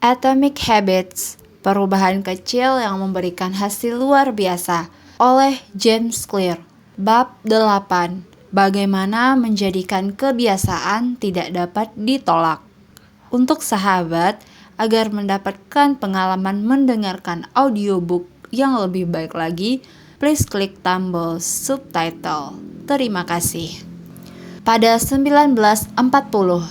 Atomic Habits, perubahan kecil yang memberikan hasil luar biasa, oleh James Clear. Bab 8. Bagaimana menjadikan kebiasaan tidak dapat ditolak. Untuk sahabat, agar mendapatkan pengalaman mendengarkan audiobook yang lebih baik lagi, please klik tombol subtitle. Terima kasih. Pada 1940,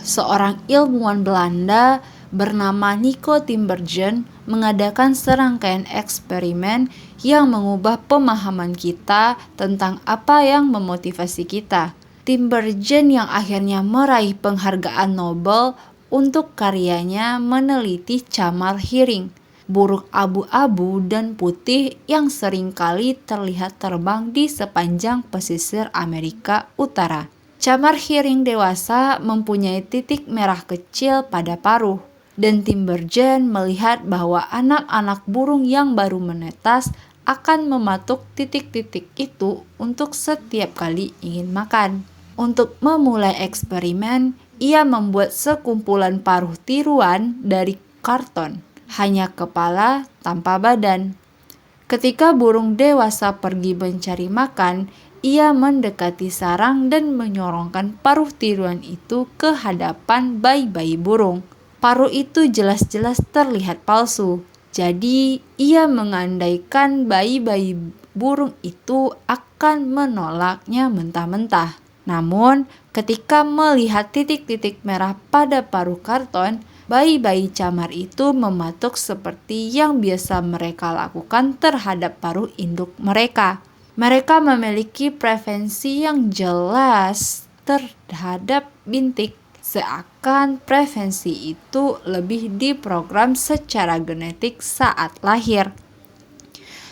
seorang ilmuwan Belanda bernama Nico Tinbergen mengadakan serangkaian eksperimen yang mengubah pemahaman kita tentang apa yang memotivasi kita. Tinbergen yang akhirnya meraih penghargaan Nobel untuk karyanya meneliti camar hiring, burung abu-abu dan putih yang seringkali terlihat terbang di sepanjang pesisir Amerika Utara. Camar hiring dewasa mempunyai titik merah kecil pada paruh, dan Tinbergen melihat bahwa anak-anak burung yang baru menetas akan mematuk titik-titik itu untuk setiap kali ingin makan. Untuk memulai eksperimen, ia membuat sekumpulan paruh tiruan dari karton, hanya kepala tanpa badan. Ketika burung dewasa pergi mencari makan, ia mendekati sarang dan menyorongkan paruh tiruan itu ke hadapan bayi-bayi burung. Paruh itu jelas-jelas terlihat palsu. Jadi, ia mengandaikan bayi-bayi burung itu akan menolaknya mentah-mentah. Namun, ketika melihat titik-titik merah pada paruh karton, bayi-bayi camar itu mematuk seperti yang biasa mereka lakukan terhadap paruh induk mereka. Mereka memiliki preferensi yang jelas terhadap bintik, seakan preferensi itu lebih diprogram secara genetik saat lahir.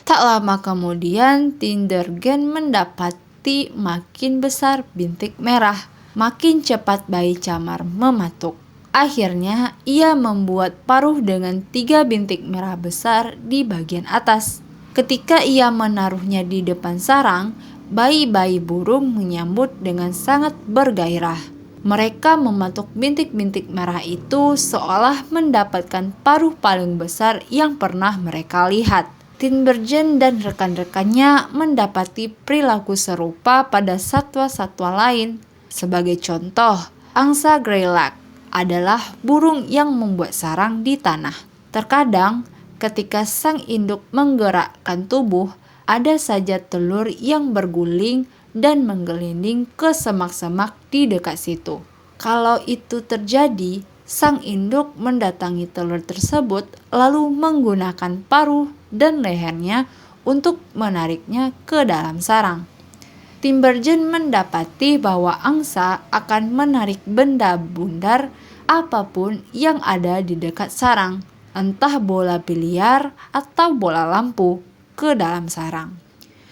Tak lama kemudian, Tinbergen mendapati makin besar bintik merah, makin cepat bayi camar mematuk. Akhirnya, ia membuat paruh dengan 3 bintik merah besar di bagian atas. Ketika ia menaruhnya di depan sarang, bayi-bayi burung menyambut dengan sangat bergairah. Mereka mematuk bintik-bintik merah itu seolah mendapatkan paruh paling besar yang pernah mereka lihat. Tinbergen dan rekan-rekannya mendapati perilaku serupa pada satwa-satwa lain. Sebagai contoh, angsa greylag adalah burung yang membuat sarang di tanah. Terkadang, ketika sang induk menggerakkan tubuh, ada saja telur yang berguling dan menggelinding ke semak-semak di dekat situ. Kalau itu terjadi, sang induk mendatangi telur tersebut lalu menggunakan paruh dan lehernya untuk menariknya ke dalam sarang. Tinbergen mendapati bahwa angsa akan menarik benda bundar apapun yang ada di dekat sarang, entah bola biliar atau bola lampu, ke dalam sarang.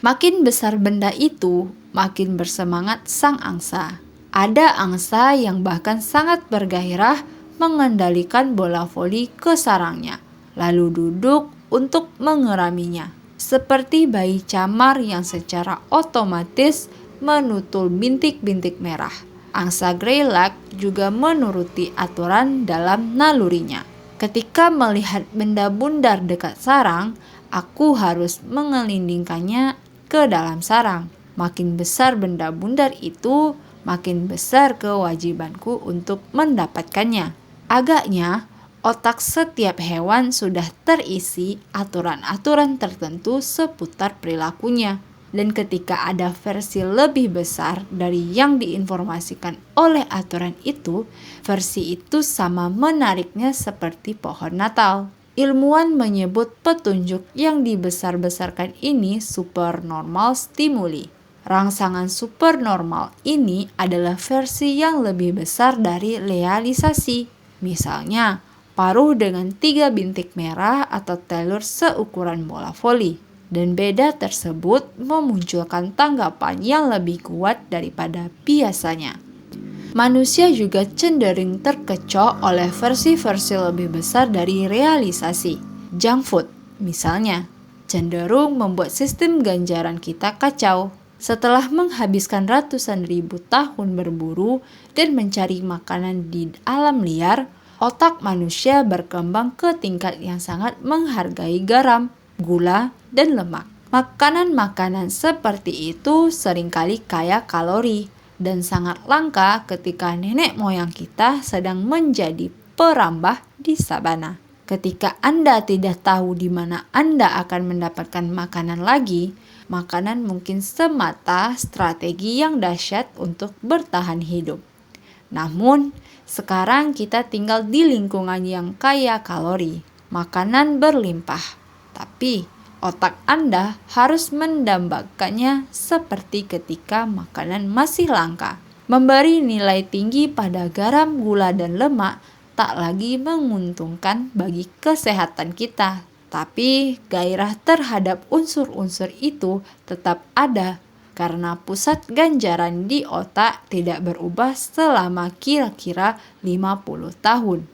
Makin besar benda itu, makin bersemangat sang angsa. Ada angsa yang bahkan sangat bergairah mengendalikan bola voli ke sarangnya, lalu duduk untuk mengeraminya, seperti bayi camar yang secara otomatis menutul bintik-bintik merah. Angsa greylag juga menuruti aturan dalam nalurinya. Ketika melihat benda bundar dekat sarang, aku harus mengelindingkannya ke dalam sarang. Makin besar benda bundar itu, makin besar kewajibanku untuk mendapatkannya. Agaknya, otak setiap hewan sudah terisi aturan-aturan tertentu seputar perilakunya. Dan ketika ada versi lebih besar dari yang diinformasikan oleh aturan itu, versi itu sama menariknya seperti pohon Natal. Ilmuwan menyebut petunjuk yang dibesar-besarkan ini supernormal stimuli. Rangsangan supernormal ini adalah versi yang lebih besar dari realisasi. Misalnya, paruh dengan 3 bintik merah atau telur seukuran bola voli. Dan beda tersebut memunculkan tanggapan yang lebih kuat daripada biasanya. Manusia juga cenderung terkecoh oleh versi-versi lebih besar dari realisasi. Junk food, misalnya, cenderung membuat sistem ganjaran kita kacau. Setelah menghabiskan ratusan ribu tahun berburu dan mencari makanan di alam liar, otak manusia berkembang ke tingkat yang sangat menghargai garam, gula, dan lemak. Makanan-makanan seperti itu seringkali kaya kalori dan sangat langka ketika nenek moyang kita sedang menjadi perambah di sabana. Ketika Anda tidak tahu di mana Anda akan mendapatkan makanan lagi, makanan mungkin semata strategi yang dahsyat untuk bertahan hidup. Namun, sekarang kita tinggal di lingkungan yang kaya kalori, makanan berlimpah. Tapi, otak Anda harus mendambakannya seperti ketika makanan masih langka. Memberi nilai tinggi pada garam, gula, dan lemak tak lagi menguntungkan bagi kesehatan kita. Tapi gairah terhadap unsur-unsur itu tetap ada karena pusat ganjaran di otak tidak berubah selama kira-kira 50 tahun.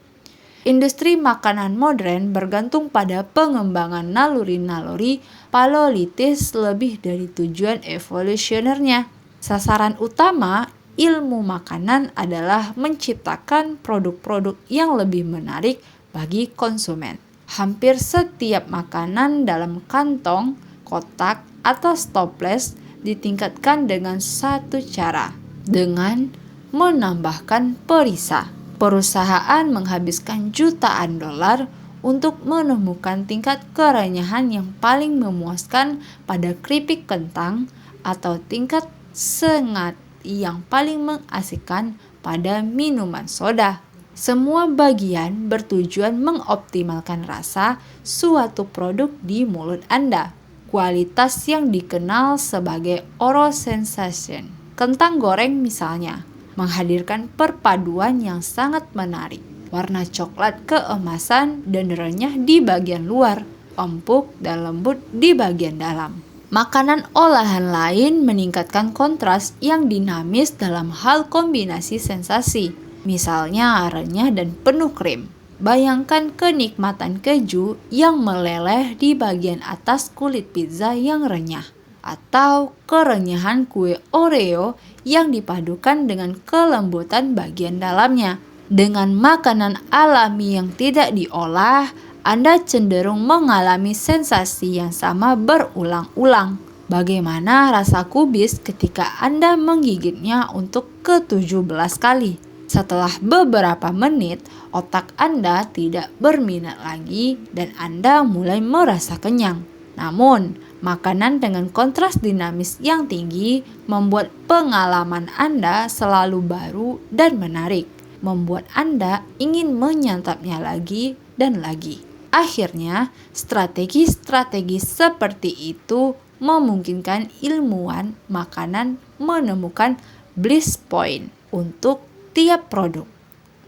Industri makanan modern bergantung pada pengembangan naluri-naluri paleolitis lebih dari tujuan evolusionernya. Sasaran utama ilmu makanan adalah menciptakan produk-produk yang lebih menarik bagi konsumen. Hampir setiap makanan dalam kantong, kotak, atau toples ditingkatkan dengan satu cara, dengan menambahkan perisa. Perusahaan menghabiskan jutaan dolar untuk menemukan tingkat kerenyahan yang paling memuaskan pada keripik kentang atau tingkat sengat yang paling mengasihkan pada minuman soda. Semua bagian bertujuan mengoptimalkan rasa suatu produk di mulut Anda. Kualitas yang dikenal sebagai oral sensation. Kentang goreng misalnya, menghadirkan perpaduan yang sangat menarik. Warna coklat keemasan dan renyah di bagian luar, empuk dan lembut di bagian dalam. Makanan olahan lain meningkatkan kontras yang dinamis dalam hal kombinasi sensasi. Misalnya renyah dan penuh krim. Bayangkan kenikmatan keju yang meleleh di bagian atas kulit pizza yang renyah, atau kerenyahan kue Oreo yang dipadukan dengan kelembutan bagian dalamnya. Dengan makanan alami yang tidak diolah, Anda cenderung mengalami sensasi yang sama berulang-ulang. Bagaimana rasa kubis ketika Anda menggigitnya untuk ke-17 kali? Setelah beberapa menit, otak Anda tidak berminat lagi dan Anda mulai merasa kenyang. Namun, makanan dengan kontras dinamis yang tinggi membuat pengalaman Anda selalu baru dan menarik, membuat Anda ingin menyantapnya lagi dan lagi. Akhirnya, strategi-strategi seperti itu memungkinkan ilmuwan makanan menemukan bliss point untuk tiap produk.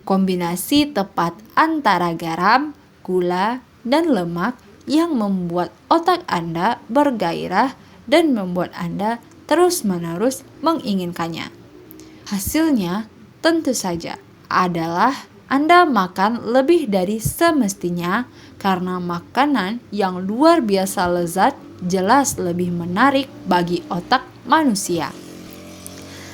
Kombinasi tepat antara garam, gula, dan lemak yang membuat otak Anda bergairah dan membuat Anda terus-menerus menginginkannya. Hasilnya tentu saja adalah Anda makan lebih dari semestinya karena makanan yang luar biasa lezat jelas lebih menarik bagi otak manusia.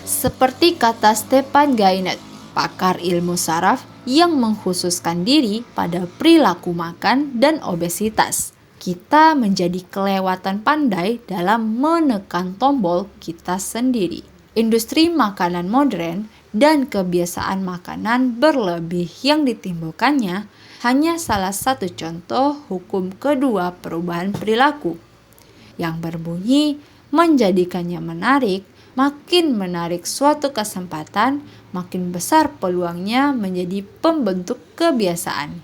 Seperti kata Stephan Guyenet, pakar ilmu saraf yang mengkhususkan diri pada perilaku makan dan obesitas, kita menjadi kelewatan pandai dalam menekan tombol kita sendiri. Industri makanan modern dan kebiasaan makanan berlebih yang ditimbulkannya hanya salah satu contoh hukum kedua perubahan perilaku, yang berbunyi menjadikannya menarik. Makin menarik suatu kesempatan, makin besar peluangnya menjadi pembentuk kebiasaan.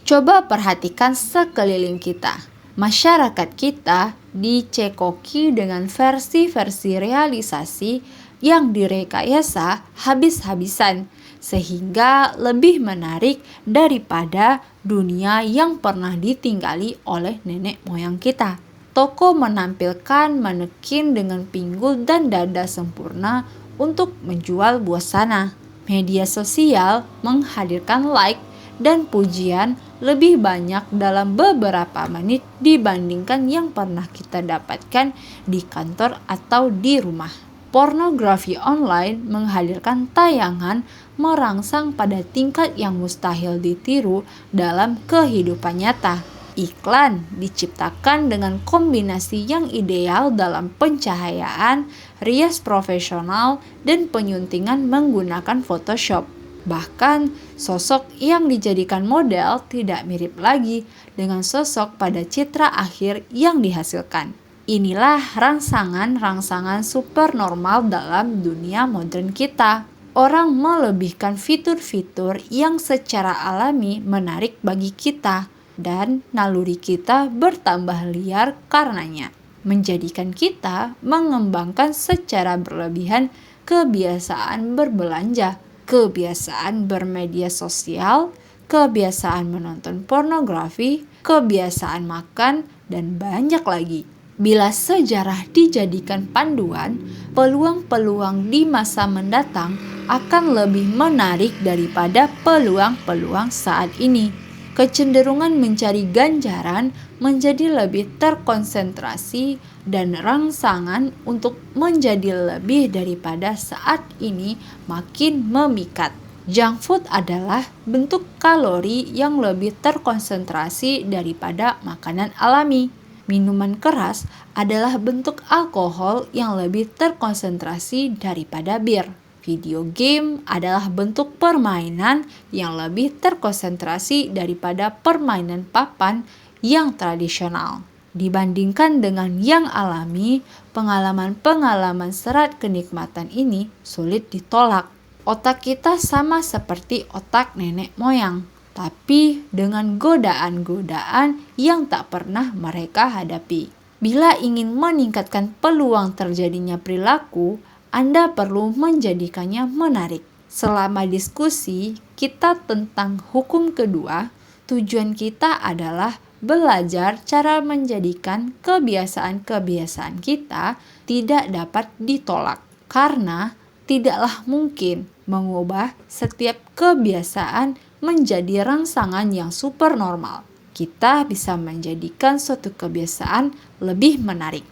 Coba perhatikan sekeliling kita. Masyarakat kita dicekoki dengan versi-versi realisasi yang direkayasa habis-habisan, sehingga lebih menarik daripada dunia yang pernah ditinggali oleh nenek moyang kita. Toko menampilkan manekin dengan pinggul dan dada sempurna untuk menjual busana. Media sosial menghadirkan like dan pujian lebih banyak dalam beberapa menit dibandingkan yang pernah kita dapatkan di kantor atau di rumah. Pornografi online menghadirkan tayangan merangsang pada tingkat yang mustahil ditiru dalam kehidupan nyata. Iklan diciptakan dengan kombinasi yang ideal dalam pencahayaan, rias profesional, dan penyuntingan menggunakan Photoshop. Bahkan, sosok yang dijadikan model tidak mirip lagi dengan sosok pada citra akhir yang dihasilkan. Inilah rangsangan-rangsangan supernormal dalam dunia modern kita. Orang melebihkan fitur-fitur yang secara alami menarik bagi kita, dan naluri kita bertambah liar karenanya, menjadikan kita mengembangkan secara berlebihan kebiasaan berbelanja, kebiasaan bermedia sosial, kebiasaan menonton pornografi, kebiasaan makan, dan banyak lagi. Bila sejarah dijadikan panduan, peluang-peluang di masa mendatang akan lebih menarik daripada peluang-peluang saat ini. Kecenderungan mencari ganjaran menjadi lebih terkonsentrasi dan rangsangan untuk menjadi lebih daripada saat ini makin memikat. Junk food adalah bentuk kalori yang lebih terkonsentrasi daripada makanan alami. Minuman keras adalah bentuk alkohol yang lebih terkonsentrasi daripada bir. Video game adalah bentuk permainan yang lebih terkonsentrasi daripada permainan papan yang tradisional. Dibandingkan dengan yang alami, pengalaman-pengalaman serat kenikmatan ini sulit ditolak. Otak kita sama seperti otak nenek moyang, tapi dengan godaan-godaan yang tak pernah mereka hadapi. Bila ingin meningkatkan peluang terjadinya perilaku, Anda perlu menjadikannya menarik. Selama diskusi kita tentang hukum kedua, tujuan kita adalah belajar cara menjadikan kebiasaan-kebiasaan kita tidak dapat ditolak, karena tidaklah mungkin mengubah setiap kebiasaan menjadi rangsangan yang supernormal. Kita bisa menjadikan suatu kebiasaan lebih menarik.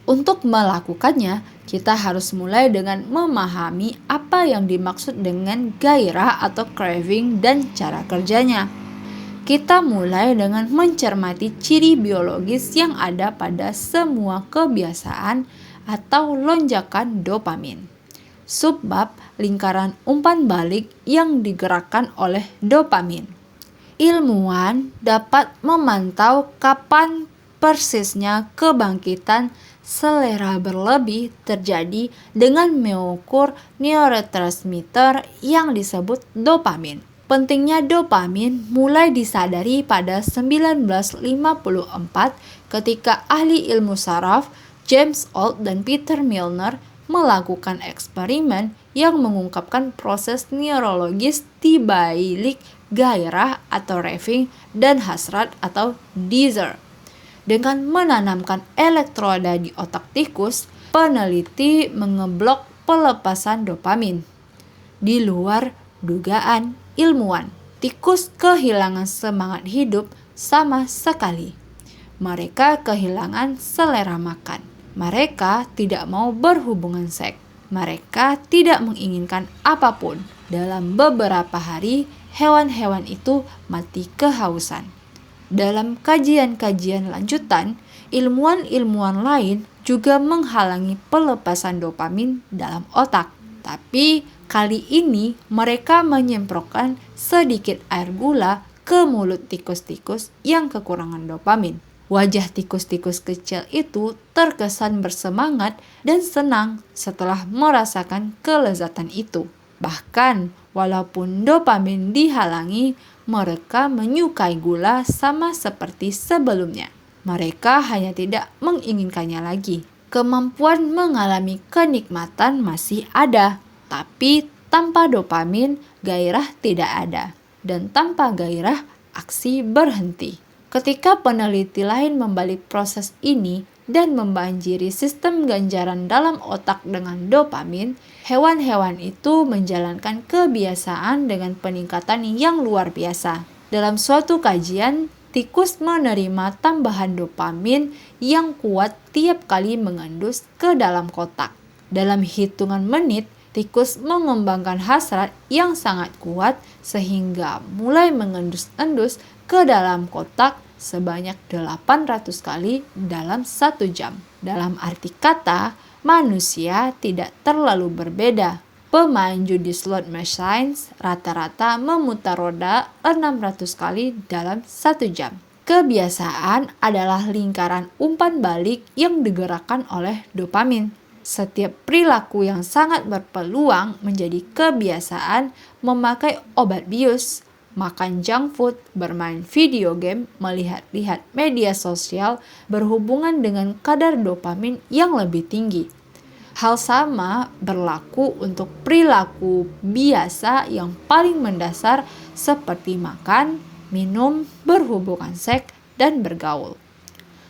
Untuk melakukannya, kita harus mulai dengan memahami apa yang dimaksud dengan gairah atau craving dan cara kerjanya. Kita mulai dengan mencermati ciri biologis yang ada pada semua kebiasaan atau lonjakan dopamin. Subbab lingkaran umpan balik yang digerakkan oleh dopamin. Ilmuwan dapat memantau kapan persisnya kebangkitan selera berlebih terjadi dengan mengukur neurotransmitter yang disebut dopamin. Pentingnya dopamin mulai disadari pada 1954 ketika ahli ilmu saraf James Holt dan Peter Milner melakukan eksperimen yang mengungkapkan proses neurologis di balik gairah atau raving dan hasrat atau desire. Dengan menanamkan elektroda di otak tikus, peneliti mengeblok pelepasan dopamin. Di luar dugaan ilmuwan, tikus kehilangan semangat hidup sama sekali. Mereka kehilangan selera makan. Mereka tidak mau berhubungan seks. Mereka tidak menginginkan apapun. Dalam beberapa hari, hewan-hewan itu mati kehausan. Dalam kajian-kajian lanjutan, ilmuwan-ilmuwan lain juga menghalangi pelepasan dopamin dalam otak. Tapi kali ini mereka menyemprotkan sedikit air gula ke mulut tikus-tikus yang kekurangan dopamin. Wajah tikus-tikus kecil itu terkesan bersemangat dan senang setelah merasakan kelezatan itu. Bahkan, walaupun dopamin dihalangi, mereka menyukai gula sama seperti sebelumnya. Mereka hanya tidak menginginkannya lagi. Kemampuan mengalami kenikmatan masih ada, tapi tanpa dopamin, gairah tidak ada. Dan tanpa gairah, aksi berhenti. Ketika peneliti lain membalik proses ini dan membanjiri sistem ganjaran dalam otak dengan dopamin, hewan-hewan itu menjalankan kebiasaan dengan peningkatan yang luar biasa. Dalam suatu kajian, tikus menerima tambahan dopamin yang kuat tiap kali mengendus ke dalam kotak. Dalam hitungan menit, tikus mengembangkan hasrat yang sangat kuat sehingga mulai mengendus-endus ke dalam kotak sebanyak 800 kali dalam 1 jam. Dalam arti kata, manusia tidak terlalu berbeda. Pemain judi slot machines rata-rata memutar roda 600 kali dalam 1 jam. Kebiasaan adalah lingkaran umpan balik yang digerakkan oleh dopamin. Setiap perilaku yang sangat berpeluang menjadi kebiasaan memakai obat bius, makan junk food, bermain video game, melihat-lihat media sosial berhubungan dengan kadar dopamin yang lebih tinggi. Hal sama berlaku untuk perilaku biasa yang paling mendasar seperti makan, minum, berhubungan seks, dan bergaul.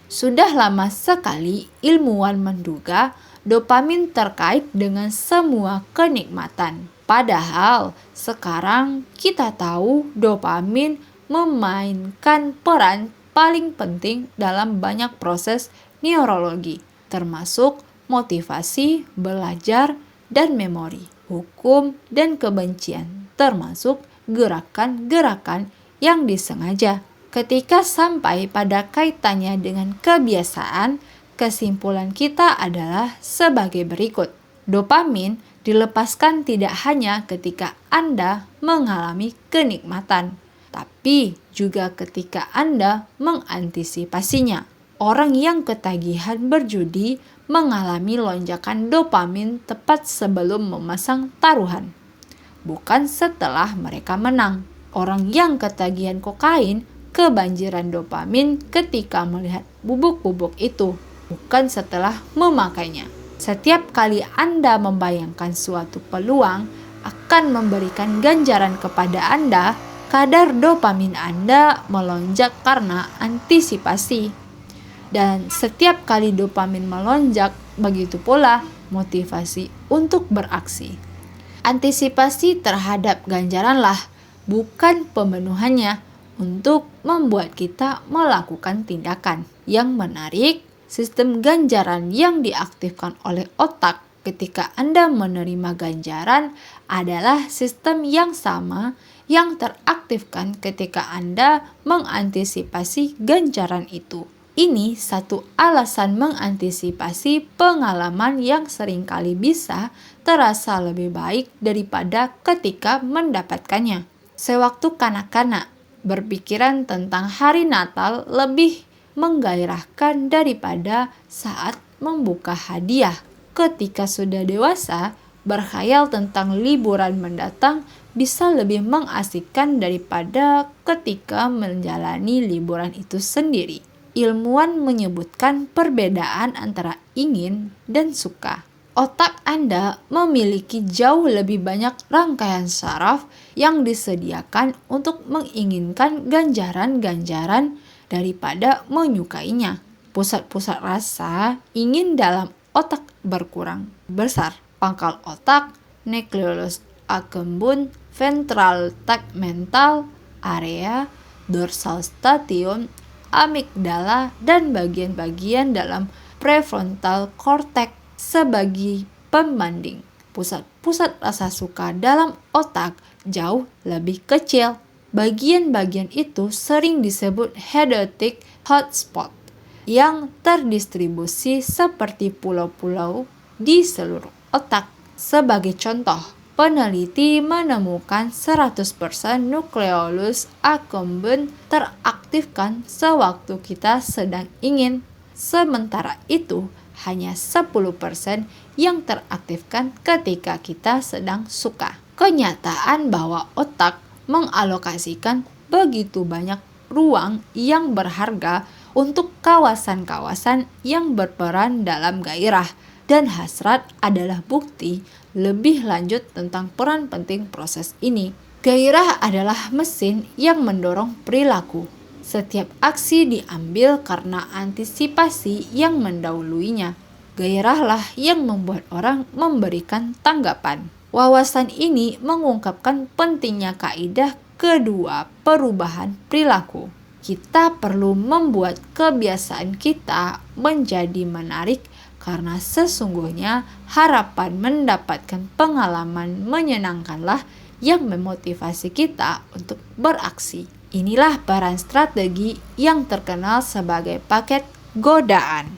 Sudah lama sekali ilmuwan menduga dopamin terkait dengan semua kenikmatan. Padahal sekarang kita tahu dopamin memainkan peran paling penting dalam banyak proses neurologi, termasuk motivasi, belajar, dan memori, hukum, dan kebencian, termasuk gerakan-gerakan yang disengaja. Ketika sampai pada kaitannya dengan kebiasaan, kesimpulan kita adalah sebagai berikut. Dopamin dilepaskan tidak hanya ketika Anda mengalami kenikmatan, tapi juga ketika Anda mengantisipasinya. Orang yang ketagihan berjudi mengalami lonjakan dopamin tepat sebelum memasang taruhan, bukan setelah mereka menang. Orang yang ketagihan kokain kebanjiran dopamin ketika melihat bubuk-bubuk itu, bukan setelah memakainya. Setiap kali Anda membayangkan suatu peluang akan memberikan ganjaran kepada Anda, kadar dopamin Anda melonjak karena antisipasi. Dan setiap kali dopamin melonjak, begitu pula motivasi untuk beraksi. Antisipasi terhadap ganjaranlah, bukan pemenuhannya, untuk membuat kita melakukan tindakan. Yang menarik, sistem ganjaran yang diaktifkan oleh otak ketika Anda menerima ganjaran adalah sistem yang sama yang teraktifkan ketika Anda mengantisipasi ganjaran itu. Ini satu alasan mengantisipasi pengalaman yang seringkali bisa terasa lebih baik daripada ketika mendapatkannya. Sewaktu kanak-kanak, berpikiran tentang hari Natal lebih menggairahkan daripada saat membuka hadiah. Ketika sudah dewasa, berkhayal tentang liburan mendatang bisa lebih mengasihkan daripada ketika menjalani liburan itu sendiri. Ilmuwan menyebutkan perbedaan antara ingin dan suka. Otak Anda memiliki jauh lebih banyak rangkaian saraf yang disediakan untuk menginginkan ganjaran-ganjaran daripada menyukainya. Pusat-pusat rasa ingin dalam otak berkurang besar. Pangkal otak, nucleus accumbens, ventral tegmental area, dorsal striatum, amigdala, dan bagian-bagian dalam prefrontal cortex. Sebagai pembanding, pusat-pusat rasa suka dalam otak jauh lebih kecil. Bagian-bagian itu sering disebut hedonic hotspot yang terdistribusi seperti pulau-pulau di seluruh otak. Sebagai contoh, peneliti menemukan 100% nucleus accumbens teraktifkan sewaktu kita sedang ingin. Sementara itu, hanya 10% yang teraktifkan ketika kita sedang suka. Kenyataan bahwa otak mengalokasikan begitu banyak ruang yang berharga untuk kawasan-kawasan yang berperan dalam gairah dan hasrat adalah bukti lebih lanjut tentang peran penting proses ini. Gairah adalah mesin yang mendorong perilaku. Setiap aksi diambil karena antisipasi yang mendahuluinya. Gairahlah yang membuat orang memberikan tanggapan. Wawasan ini mengungkapkan pentingnya kaidah kedua perubahan perilaku. Kita perlu membuat kebiasaan kita menjadi menarik karena sesungguhnya harapan mendapatkan pengalaman menyenangkanlah yang memotivasi kita untuk beraksi. Inilah barang strategi yang terkenal sebagai paket godaan.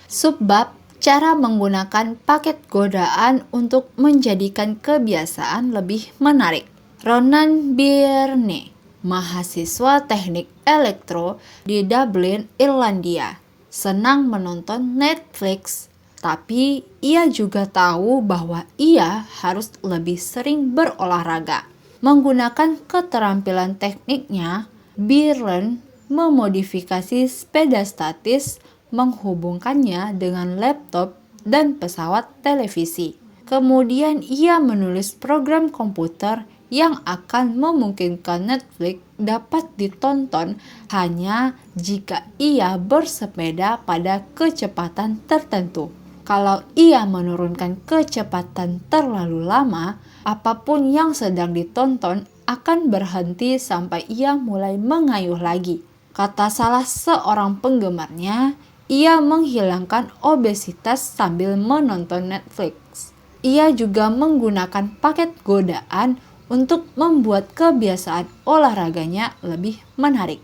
Subbab cara menggunakan paket godaan untuk menjadikan kebiasaan lebih menarik. Ronan Byrne, mahasiswa teknik elektro di Dublin, Irlandia, senang menonton Netflix, tapi ia juga tahu bahwa ia harus lebih sering berolahraga. Menggunakan keterampilan tekniknya, Byrne memodifikasi sepeda statis, menghubungkannya dengan laptop dan pesawat televisi. Kemudian ia menulis program komputer yang akan memungkinkan Netflix dapat ditonton hanya jika ia bersepeda pada kecepatan tertentu. Kalau ia menurunkan kecepatan terlalu lama, apapun yang sedang ditonton akan berhenti sampai ia mulai mengayuh lagi. Kata salah seorang penggemarnya, ia menghilangkan obesitas sambil menonton Netflix. Ia juga menggunakan paket godaan untuk membuat kebiasaan olahraganya lebih menarik.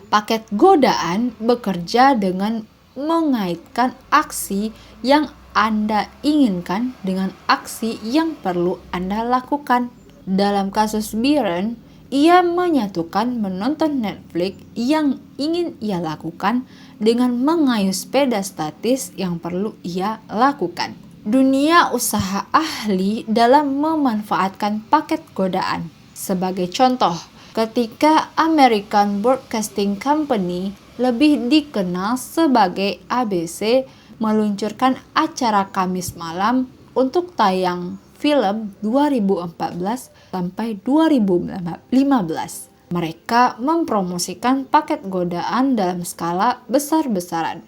Paket godaan bekerja dengan mengaitkan aksi yang Anda inginkan dengan aksi yang perlu Anda lakukan. Dalam kasus Byrne, ia menyatukan menonton Netflix yang ingin ia lakukan dengan mengayuh sepeda statis yang perlu ia lakukan. Dunia usaha ahli dalam memanfaatkan paket godaan. Sebagai contoh, ketika American Broadcasting Company, lebih dikenal sebagai ABC, meluncurkan acara Kamis malam untuk tayang film 2014 sampai 2015. Mereka mempromosikan paket godaan dalam skala besar-besaran.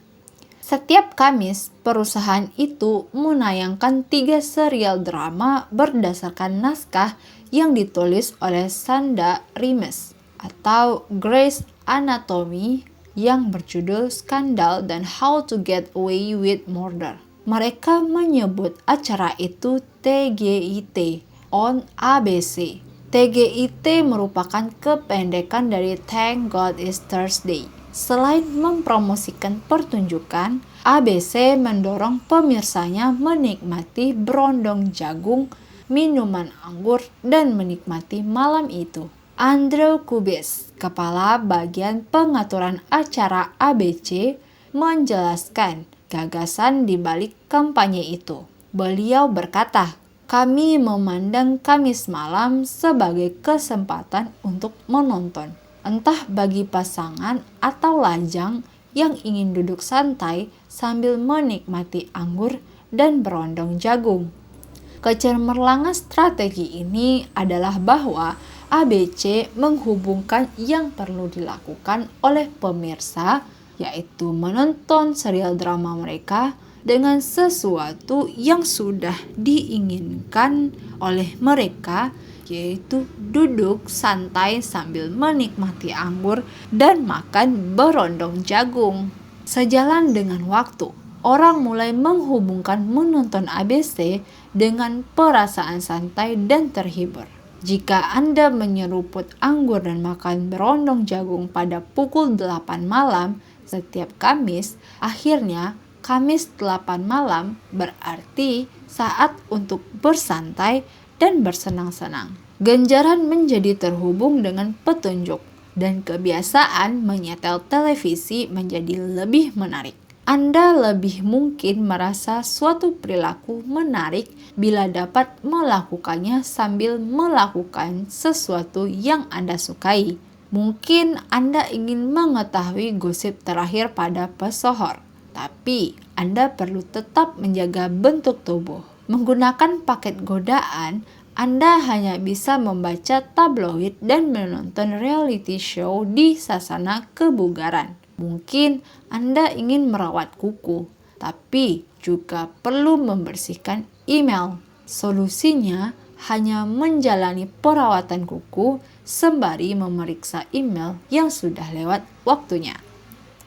Setiap Kamis, perusahaan itu menayangkan 3 serial drama berdasarkan naskah yang ditulis oleh Shonda Rhimes atau Grey's Anatomy yang berjudul Skandal dan How to Get Away with Murder. Mereka menyebut acara itu TGIT on ABC. TGIT merupakan kependekan dari Thank God It's Thursday. Selain mempromosikan pertunjukan, ABC mendorong pemirsanya menikmati berondong jagung, minuman anggur, dan menikmati malam itu. Andrew Kubis, kepala bagian pengaturan acara ABC, menjelaskan gagasan di balik kampanye itu. Beliau berkata, "Kami memandang Kamis malam sebagai kesempatan untuk menonton, entah bagi pasangan atau lajang yang ingin duduk santai sambil menikmati anggur dan berondong jagung." Kecemerlangan strategi ini adalah bahwa ABC menghubungkan yang perlu dilakukan oleh pemirsa, yaitu menonton serial drama mereka, dengan sesuatu yang sudah diinginkan oleh mereka, yaitu duduk santai sambil menikmati anggur dan makan berondong jagung. Sejalan dengan waktu, orang mulai menghubungkan menonton ABC dengan perasaan santai dan terhibur. Jika Anda menyeruput anggur dan makan berondong jagung pada pukul 8 malam setiap Kamis, akhirnya Kamis 8 malam berarti saat untuk bersantai dan bersenang-senang. Ganjaran menjadi terhubung dengan petunjuk, dan kebiasaan menyetel televisi menjadi lebih menarik. Anda lebih mungkin merasa suatu perilaku menarik bila dapat melakukannya sambil melakukan sesuatu yang Anda sukai. Mungkin Anda ingin mengetahui gosip terakhir pada pesohor, tapi Anda perlu tetap menjaga bentuk tubuh. Menggunakan paket godaan, Anda hanya bisa membaca tabloid dan menonton reality show di sasana kebugaran. Mungkin Anda ingin merawat kuku, tapi juga perlu membersihkan email. Solusinya hanya menjalani perawatan kuku sembari memeriksa email yang sudah lewat waktunya.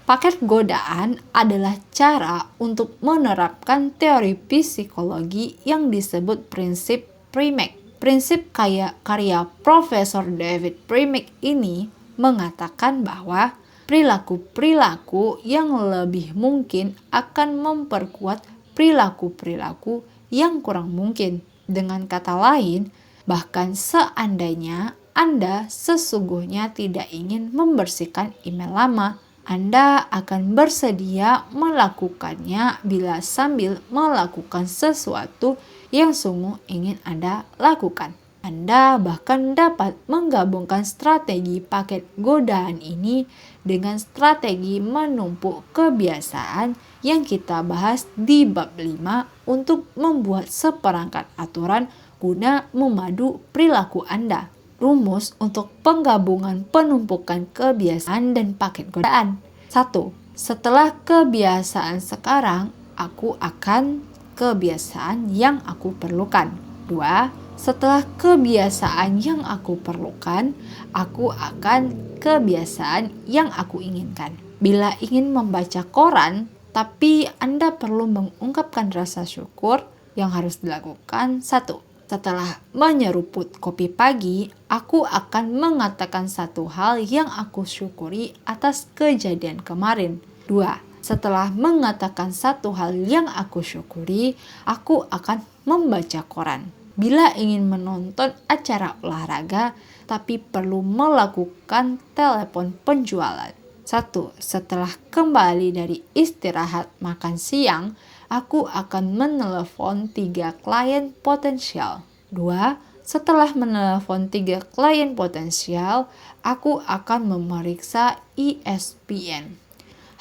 Paket godaan adalah cara untuk menerapkan teori psikologi yang disebut prinsip Premack. Prinsip karya Profesor David Premack ini mengatakan bahwa perilaku-perilaku yang lebih mungkin akan memperkuat perilaku-perilaku yang kurang mungkin. Dengan kata lain, bahkan seandainya Anda sesungguhnya tidak ingin membersihkan email lama, Anda akan bersedia melakukannya bila sambil melakukan sesuatu yang sungguh ingin Anda lakukan. Anda bahkan dapat menggabungkan strategi paket godaan ini dengan strategi menumpuk kebiasaan yang kita bahas di bab 5 untuk membuat seperangkat aturan guna memadu perilaku Anda. Rumus untuk penggabungan penumpukan kebiasaan dan paket godaan. 1. Setelah kebiasaan sekarang, aku akan kebiasaan yang aku perlukan. 2. Setelah kebiasaan yang aku perlukan, aku akan kebiasaan yang aku inginkan. Bila ingin membaca koran, tapi Anda perlu mengungkapkan rasa syukur yang harus dilakukan. 1. Setelah menyeruput kopi pagi, aku akan mengatakan satu hal yang aku syukuri atas kejadian kemarin. 2. Setelah mengatakan satu hal yang aku syukuri, aku akan membaca koran. Bila ingin menonton acara olahraga, tapi perlu melakukan telepon penjualan. 1. Setelah kembali dari istirahat makan siang, aku akan menelepon 3 klien potensial. 2. Setelah menelepon 3 klien potensial, aku akan memeriksa ESPN.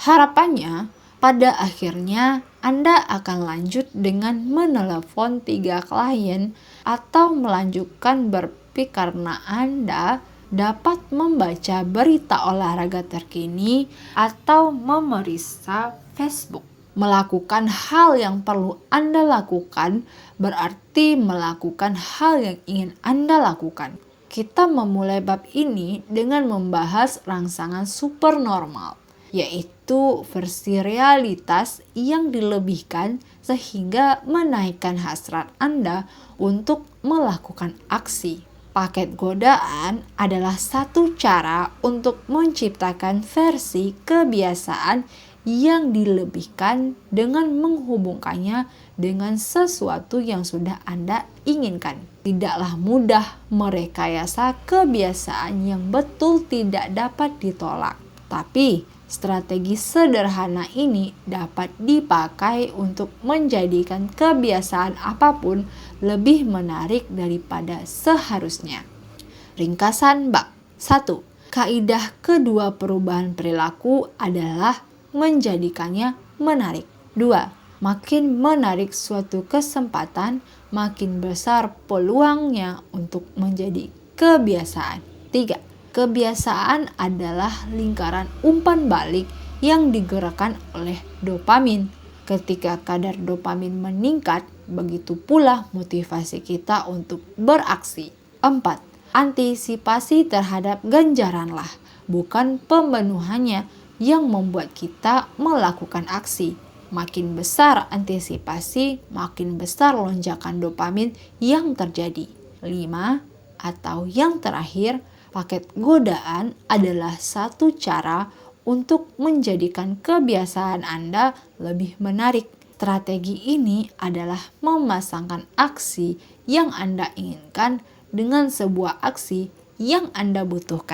Harapannya, pada akhirnya Anda akan lanjut dengan menelepon 3 klien atau melanjutkan berpikir karena Anda dapat membaca berita olahraga terkini atau memeriksa Facebook. Melakukan hal yang perlu Anda lakukan berarti melakukan hal yang ingin Anda lakukan. Kita memulai bab ini dengan membahas rangsangan supernormal, yaitu versi realitas yang dilebihkan sehingga menaikkan hasrat Anda untuk melakukan aksi. Paket godaan adalah satu cara untuk menciptakan versi kebiasaan yang dilebihkan dengan menghubungkannya dengan sesuatu yang sudah Anda inginkan. Tidaklah mudah merekayasa kebiasaan yang betul tidak dapat ditolak, tapi strategi sederhana ini dapat dipakai untuk menjadikan kebiasaan apapun lebih menarik daripada seharusnya. Ringkasan bab 1. Kaidah kedua perubahan perilaku adalah menjadikannya menarik. 2. Makin menarik suatu kesempatan, makin besar peluangnya untuk menjadi kebiasaan. 3. Kebiasaan adalah lingkaran umpan balik yang digerakkan oleh dopamin. Ketika kadar dopamin meningkat, begitu pula motivasi kita untuk beraksi. 4. Antisipasi terhadap ganjaranlah, bukan pembenuhannya, yang membuat kita melakukan aksi. Makin besar antisipasi, makin besar lonjakan dopamin yang terjadi. 5. Atau yang terakhir, paket godaan adalah satu cara untuk menjadikan kebiasaan Anda lebih menarik. Strategi ini adalah memasangkan aksi yang Anda inginkan dengan sebuah aksi yang Anda butuhkan.